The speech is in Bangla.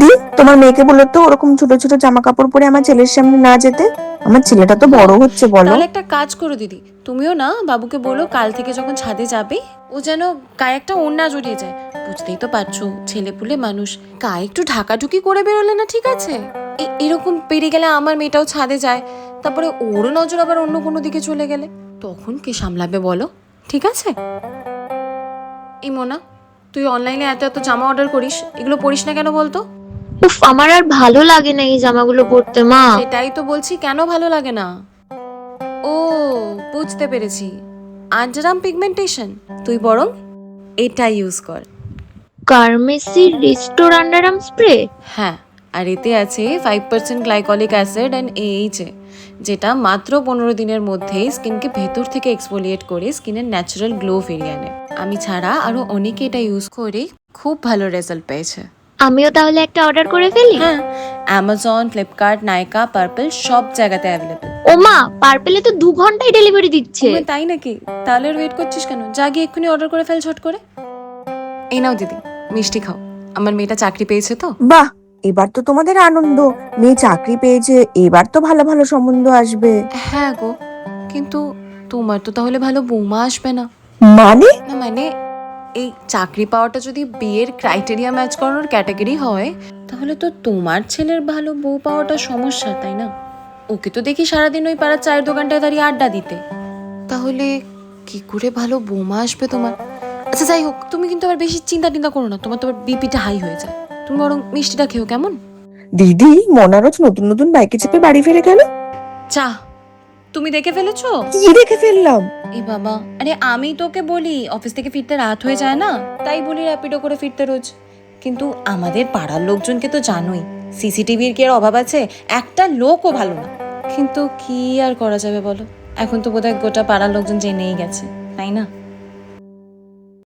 দিদি, তোমার মেয়েকে বলো তো ওরকম ছোট ছোট জামা কাপড় পরে আমার ছেলের সামনে না যেতে। আমার ছেলেটা তো বড় হচ্ছে, বলো। তাহলে একটা কাজ করো দিদি, তুমিও না বাবুকে বলো কাল থেকে যখন ছাদে যাবে ও যেন গায়ে একটা ওড়না জড়িয়ে যায়। বুঝতেই তো পারছো ছেলে পুলে মানুষ, গায়ে একটু ঢাকাঢুকি করে বেরোলে না ঠিক আছে। এরকম পেরিয়ে গেলে আমার মেয়েটাও ছাদে যায়, তারপরে ওরও নজর আবার অন্য কোনো দিকে চলে গেলে তখন কে সামলাবে বলো? ঠিক আছে। এই মোনা, তুই অনলাইনে এত এত জামা অর্ডার করিস, এগুলো পরিস না কেন বলতো? উফ, আমার আর ভালো লাগে না এই জামাগুলো পরতে মা। সেটাই তো বলছি, কেন ভালো লাগে না? ও, বুঝতে পেরেছি, আন্ডারআর্ম পিগমেন্টেশন। তুই বরং এটা ইউজ কর। গার্মেসির রিস্টোর আন্ডারআর্ম স্প্রে। হ্যাঁ, আর এতে আছে 5% গ্লাইকলিক অ্যাসিড অ্যান্ড AHA, যেটা মাত্র 15 দিনের মধ্যেই স্কিনকে ভেতর থেকে এক্সফোলিয়েট করে স্কিনের ন্যাচারাল গ্লো ফিরিয়ে আনে। আমি ছাড়া আরও অনেকে এটা ইউজ করে খুব ভালো রেজাল্ট পেয়েছে। আমিও তাহলে একটা অর্ডার করে ফেলি। হ্যাঁ, অ্যামাজন, ফ্লিপকার্ট, নাইকা, পার্পল সব জায়গাতে অ্যাভেলেবেল। ও মা, পার্পেলে তো 2 ঘন্টায় ডেলিভারি দিচ্ছে। তাই নাকি? তাহলে ওয়েট করছিস কেন? যা গিয়ে এক্ষুনি অর্ডার করে ফেল ঝট করে। এই নাও দিদি, মিষ্টি খাও, আমার মেয়েটা চাকরি পেয়েছে তো। বাহ, এবার তো তোমাদের আনন্দ, মেয়ে চাকরি পেয়েছে, এবার তো ভালো ভালো সম্বন্ধ আসবে। হ্যাঁ গো, কিন্তু তোমার তো তাহলে ভালো বৌমা আসবে না। মানে? না মানে, এই চাকরি পাওয়াটা যদি বিয়ের ক্রাইটেরিয়া ম্যাচ করানোর ক্যাটাগরি হয়, তাহলে তো তোমার ছেলের ভালো বউ পাওয়াটা সমস্যা, তাই না? ওকে তো দেখি সারাদিন ওই পাড়ার চায়ের দোকানটায় দাঁড়িয়ে আড্ডা দিতে, তাহলে কি করে ভালো বৌমা আসবে তোমার? আচ্ছা যাই হোক, তুমি কিন্তু আবার বেশি চিন্তা টিন্তা করো না, তোমার তো আবার বিপিটা হাই হয়ে যায়। তুমি বরং মিষ্টিটা খেও কেমন? দিদি, মনা রোজ নতুন নতুন বাইকে চেপে বাড়ি ফিরে গেল। চা, তুমি দেখে ফেলেছো? কি দেখে ফেললাম? এ বাবা, আরে আমি তোকে বলি অফিস থেকে ফিরতে রাত হয়ে যায় না, তাই বলি র্যাপিডো করে ফিরতে রোজ। কিন্তু আমাদের পাড়ার লোকজনকে তো জানোই, সিসিটিভির কি আর অভাব আছে? একটা লোকও ভালো না। কিন্তু কি আর করা যাবে বলো, এখন তো বোধহয় গোটা পাড়ার লোকজন জেনেই গেছে, তাই না?